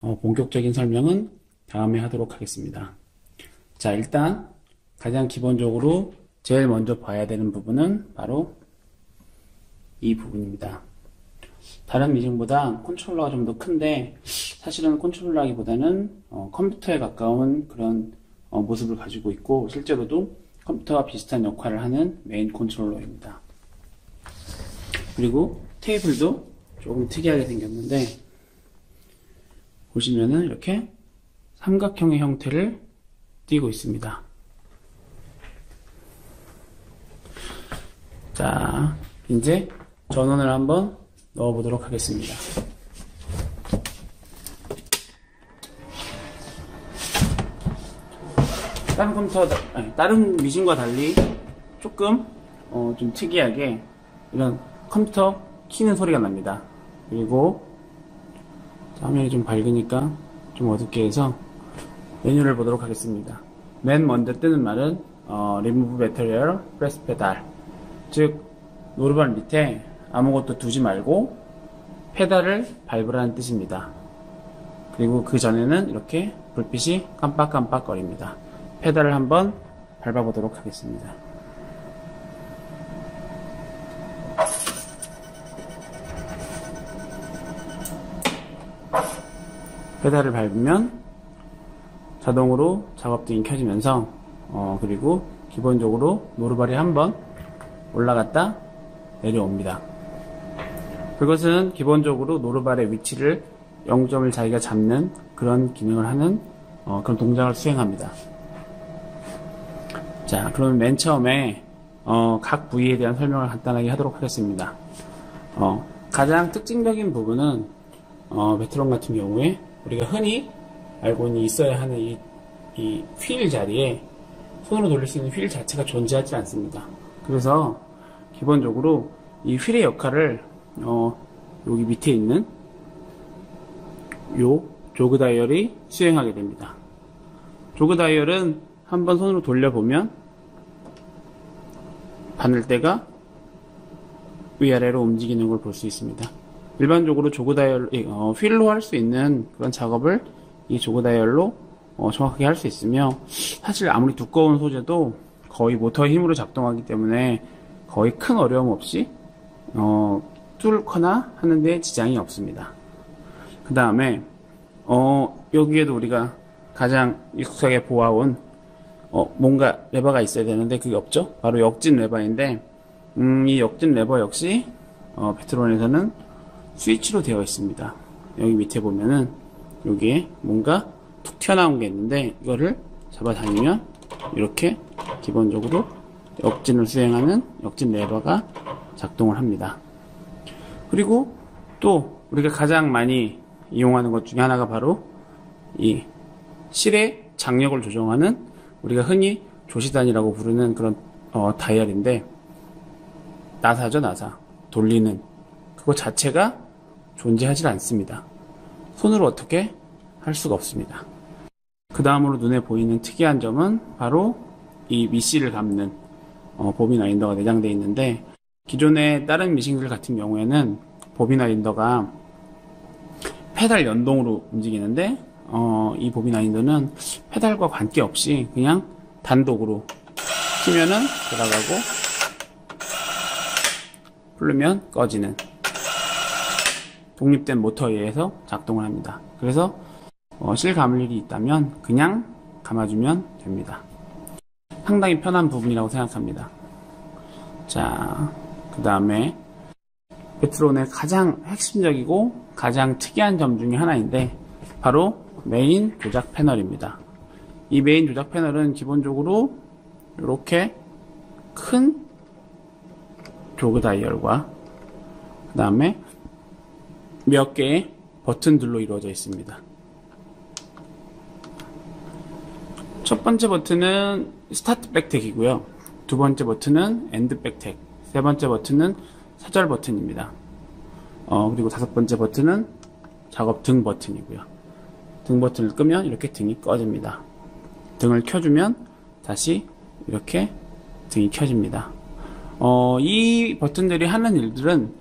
본격적인 설명은 다음에 하도록 하겠습니다. 자, 일단 가장 기본적으로 제일 먼저 봐야 되는 부분은 바로 이 부분입니다. 다른 미싱보다 컨트롤러가 좀 더 큰데 사실은 컨트롤러라기보다는 컴퓨터에 가까운 그런 모습을 가지고 있고 실제로도 컴퓨터와 비슷한 역할을 하는 메인 컨트롤러입니다. 그리고 테이블도 조금 특이하게 생겼는데 보시면은 이렇게 삼각형의 형태를 띠고 있습니다. 자, 이제 전원을 한번 넣어 보도록 하겠습니다. 다른 컴퓨터, 다른 미신과 달리 조금 좀 특이하게 이런 컴퓨터 키는 소리가 납니다. 그리고 화면이 좀 밝으니까 좀 어둡게 해서 메뉴를 보도록 하겠습니다. 맨 먼저 뜨는 말은 Remove Material, Press Pedal, 즉 노르발 밑에 아무것도 두지 말고 페달을 밟으라는 뜻입니다. 그리고 그 전에는 이렇게 불빛이 깜빡깜빡 거립니다. 페달을 한번 밟아보도록 하겠습니다. 페달을 밟으면 자동으로 작업등이 켜지면서 그리고 기본적으로 노르발이 한번 올라갔다 내려옵니다. 그것은 기본적으로 노르발의 위치를 0점을 자기가 잡는 그런 기능을 하는 그런 동작을 수행합니다. 자, 그러면 맨 처음에 각 부위에 대한 설명을 간단하게 하도록 하겠습니다. 가장 특징적인 부분은 메트론 같은 경우에 우리가 흔히 알고는 있어야 하는 이 휠 자리에 손으로 돌릴 수 있는 휠 자체가 존재하지 않습니다. 그래서 기본적으로 이 휠의 역할을 여기 밑에 있는 요 조그 다이얼이 수행하게 됩니다. 조그 다이얼은 한번 손으로 돌려보면 바늘대가 위아래로 움직이는 걸 볼 수 있습니다. 일반적으로 조그 다이얼, 휠로 할 수 있는 그런 작업을 이 조그 다이얼로 정확하게 할 수 있으며 사실 아무리 두꺼운 소재도 거의 모터의 힘으로 작동하기 때문에 거의 큰 어려움 없이 뚫거나 하는데 지장이 없습니다. 그 다음에 여기에도 우리가 가장 익숙하게 보아온 뭔가 레버가 있어야 되는데 그게 없죠. 바로 역진 레버인데 이 역진 레버 역시 베트론에서는 스위치로 되어 있습니다. 여기 밑에 보면은 여기에 뭔가 툭 튀어나온 게 있는데 이거를 잡아당기면 이렇게 기본적으로 역진을 수행하는 역진 레버가 작동을 합니다. 그리고 또 우리가 가장 많이 이용하는 것 중에 하나가 바로 이 실의 장력을 조정하는 우리가 흔히 조시단이라고 부르는 그런 다이얼인데 나사죠. 나사 돌리는 그거 자체가 존재하지 않습니다. 손으로 어떻게 할 수가 없습니다. 그 다음으로 눈에 보이는 특이한 점은 바로 이 미씨를 감는 보빈 와인더가 내장되어 있는데 기존의 다른 미싱들 같은 경우에는 보빈 와인더가 페달 연동으로 움직이는데 이 보빈 와인더는 페달과 관계없이 그냥 단독으로 키면은 돌아가고 풀르면 꺼지는 독립된 모터에 의해서 작동을 합니다. 그래서 실 감을 일이 있다면 그냥 감아주면 됩니다. 상당히 편한 부분이라고 생각합니다. 자, 그 다음에 베트론의 가장 핵심적이고 가장 특이한 점 중에 하나인데 바로 메인 조작 패널입니다. 이 메인 조작 패널은 기본적으로 이렇게 큰 조그 다이얼과 그 다음에 몇 개의 버튼들로 이루어져 있습니다. 첫 번째 버튼은 스타트 백택이고요. 두 번째 버튼은 엔드 백택, 세 번째 버튼은 사절 버튼입니다. 그리고 다섯 번째 버튼은 작업 등 버튼이고요. 등 버튼을 끄면 이렇게 등이 꺼집니다. 등을 켜주면 다시 이렇게 등이 켜집니다. 이 버튼들이 하는 일들은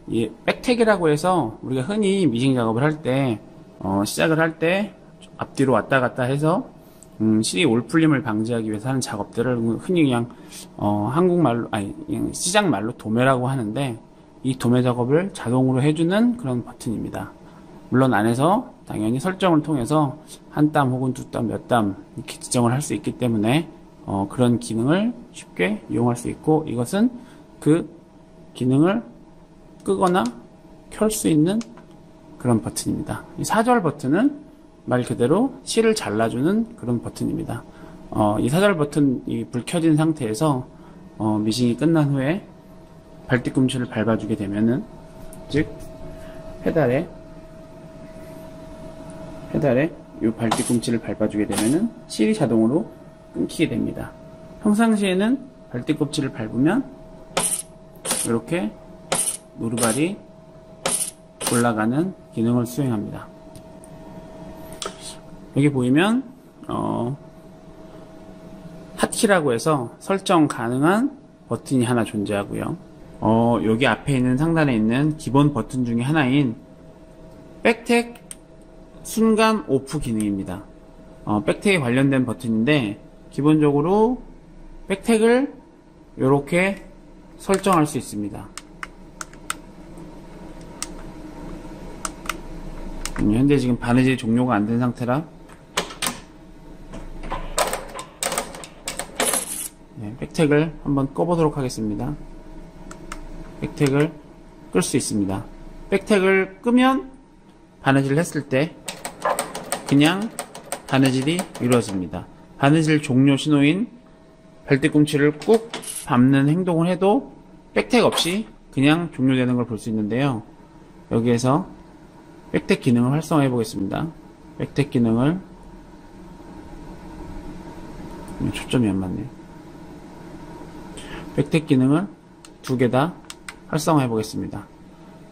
이 백택이라고 해서 우리가 흔히 미싱 작업을 할 때 시작을 할 때 앞뒤로 왔다 갔다 해서 실이 올풀림을 방지하기 위해서 하는 작업들을 흔히 그냥 한국말로 그냥 시장말로 도매라고 하는데, 이 도매 작업을 자동으로 해주는 그런 버튼입니다. 물론 안에서 당연히 설정을 통해서 한 땀 혹은 두 땀, 몇 땀 이렇게 지정을 할 수 있기 때문에 그런 기능을 쉽게 이용할 수 있고, 이것은 그 기능을 끄거나 켤 수 있는 그런 버튼입니다. 이 사절 버튼은 말 그대로 실을 잘라주는 그런 버튼입니다. 이 사절 버튼 불 켜진 상태에서 미싱이 끝난 후에 발뒤꿈치를 밟아주게 되면은, 즉 페달에 이 발뒤꿈치를 밟아주게 되면은 실이 자동으로 끊기게 됩니다. 평상시에는 발뒤꿈치를 밟으면 이렇게 노루발이 올라가는 기능을 수행합니다. 여기 보이면 핫키라고 해서 설정 가능한 버튼이 하나 존재하고요. 여기 앞에 있는 상단에 있는 기본 버튼 중에 하나인 백택 순간 오프 기능입니다. 백택에 관련된 버튼인데, 기본적으로 백택을 이렇게 설정할 수 있습니다. 현재 지금 바느질 종료가 안 된 상태라 백택을 한번 꺼보도록 하겠습니다. 백택을 끌 수 있습니다. 백택을 끄면 바느질을 했을 때 그냥 바느질이 이루어집니다. 바느질 종료 신호인 발뒤꿈치를 꾹 밟는 행동을 해도 백택 없이 그냥 종료되는 걸 볼 수 있는데요. 여기에서 백택 기능을 활성화해 보겠습니다. 백택 기능을, 초점이 안 맞네요. 백택 기능을 두 개 다 활성화해 보겠습니다.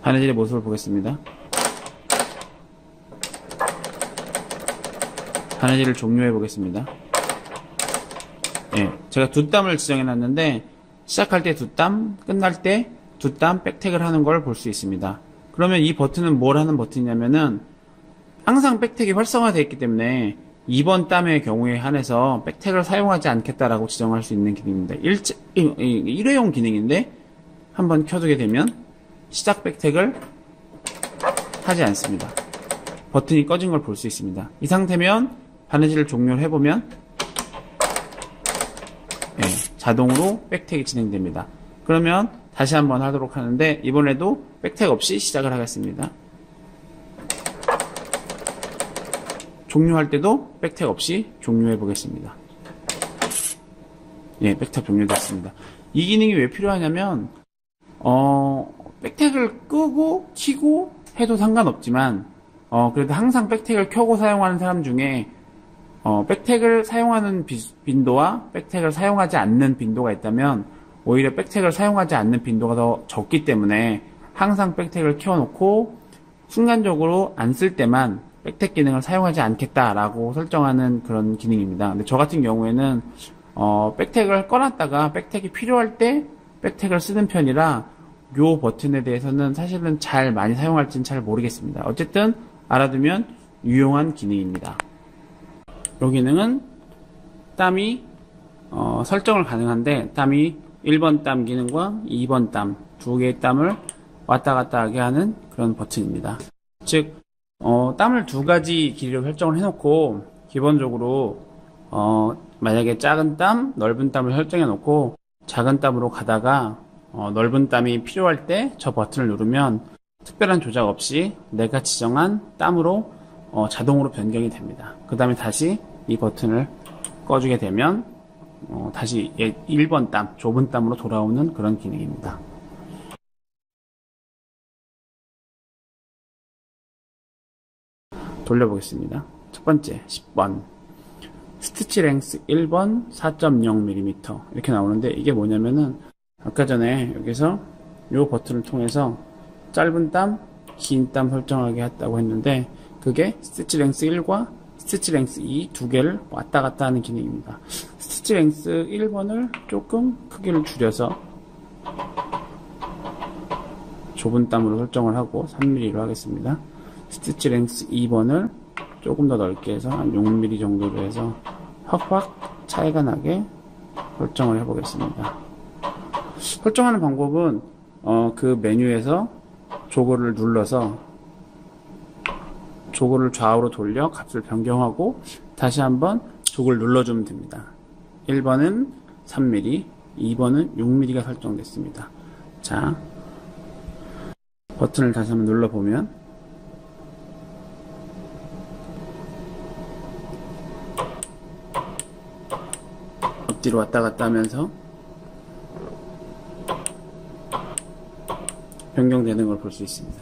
바느질의 모습을 보겠습니다. 바느질을 종료해 보겠습니다. 제가 두 땀을 지정해 놨는데, 시작할 때 두 땀, 끝날 때 두 땀 백택을 하는 걸 볼 수 있습니다. 그러면 이 버튼은 뭘 하는 버튼이냐면은, 항상 백택이 활성화되어 있기 때문에 이번 땀의 경우에 한해서 백택을 사용하지 않겠다라고 지정할 수 있는 기능입니다. 일회용 기능인데, 한번 켜두게 되면 시작 백택을 하지 않습니다. 버튼이 꺼진 걸 볼 수 있습니다. 이 상태면 바느질을 종료를 해보면 자동으로 백택이 진행됩니다. 그러면 다시 한번 하도록 하는데, 이번에도 백택 없이 시작을 하겠습니다. 종료할 때도 백택 없이 종료해 보겠습니다. 백택 종료됐습니다. 이 기능이 왜 필요하냐면, 백택을 끄고 켜고 해도 상관없지만, 그래도 항상 백택을 켜고 사용하는 사람 중에 백택을 사용하는 빈도와 백택을 사용하지 않는 빈도가 있다면, 오히려 백택을 사용하지 않는 빈도가 더 적기 때문에 항상 백택을 켜놓고 순간적으로 안 쓸 때만 백택 기능을 사용하지 않겠다라고 설정하는 그런 기능입니다. 근데 저 같은 경우에는 백택을 꺼놨다가 백택이 필요할 때 백택을 쓰는 편이라 요 버튼에 대해서는 사실은 많이 사용할지는 잘 모르겠습니다. 어쨌든 알아두면 유용한 기능입니다. 이 기능은 땀이 설정을 가능한데, 땀이 1번 땀 기능과 2번 땀 두 개의 땀을 왔다 갔다 하게 하는 그런 버튼입니다. 즉 땀을 두 가지 길이로 설정을 해놓고, 기본적으로 만약에 작은 땀, 넓은 땀을 설정해 놓고 작은 땀으로 가다가 넓은 땀이 필요할 때 저 버튼을 누르면 특별한 조작 없이 내가 지정한 땀으로 자동으로 변경이 됩니다. 그 다음에 다시 이 버튼을 꺼주게 되면 다시 1번 땀, 좁은 땀으로 돌아오는 그런 기능입니다. 돌려보겠습니다. 첫 번째 10번 스티치 랭스 1번 4.0mm 이렇게 나오는데, 이게 뭐냐면은 아까 전에 여기서 이 버튼을 통해서 짧은 땀, 긴 땀 설정하게 했다고 했는데, 그게 스티치 랭스 1과 스티치 랭스 2 두 개를 왔다 갔다 하는 기능입니다. 스티치 랭스 1번을 조금 크기를 줄여서 좁은 땀으로 설정을 하고 3mm로 하겠습니다. 스티치 랭스 2번을 조금 더 넓게 해서 한 6mm 정도로 해서 확확 차이가 나게 설정을 해 보겠습니다. 설정하는 방법은 그 메뉴에서 조거를 눌러서 조거를 좌우로 돌려 값을 변경하고 다시 한번 조거를 눌러주면 됩니다. 1번은 3mm, 2번은 6mm가 설정됐습니다. 자, 버튼을 다시 한번 눌러보면 앞뒤로 왔다 갔다 하면서 변경되는 걸 볼 수 있습니다.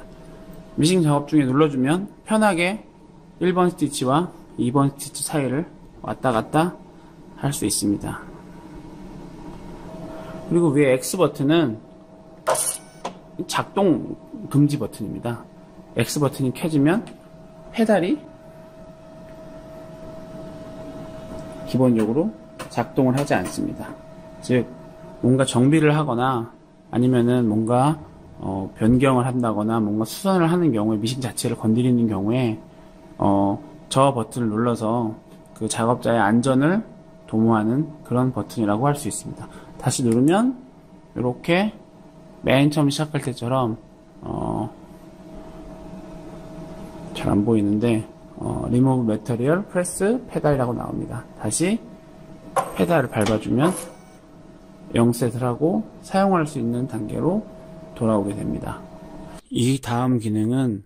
미싱 작업 중에 눌러주면 편하게 1번 스티치와 2번 스티치 사이를 왔다 갔다 할 수 있습니다. 그리고 위에 X 버튼은 작동 금지 버튼입니다. X 버튼이 켜지면 페달이 기본적으로 작동을 하지 않습니다. 즉 뭔가 정비를 하거나 아니면은 뭔가 변경을 한다거나 뭔가 수선을 하는 경우에 미싱 자체를 건드리는 경우에 저 버튼을 눌러서 그 작업자의 안전을 도모하는 그런 버튼이라고 할 수 있습니다. 다시 누르면 이렇게 맨 처음 시작할 때처럼 잘 안 보이는데 Remove Material, Press, 페달이라고 나옵니다. 다시 페달을 밟아주면 0셋을 하고 사용할 수 있는 단계로 돌아오게 됩니다. 이 다음 기능은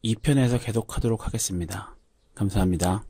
2편에서 계속하도록 하겠습니다. 감사합니다.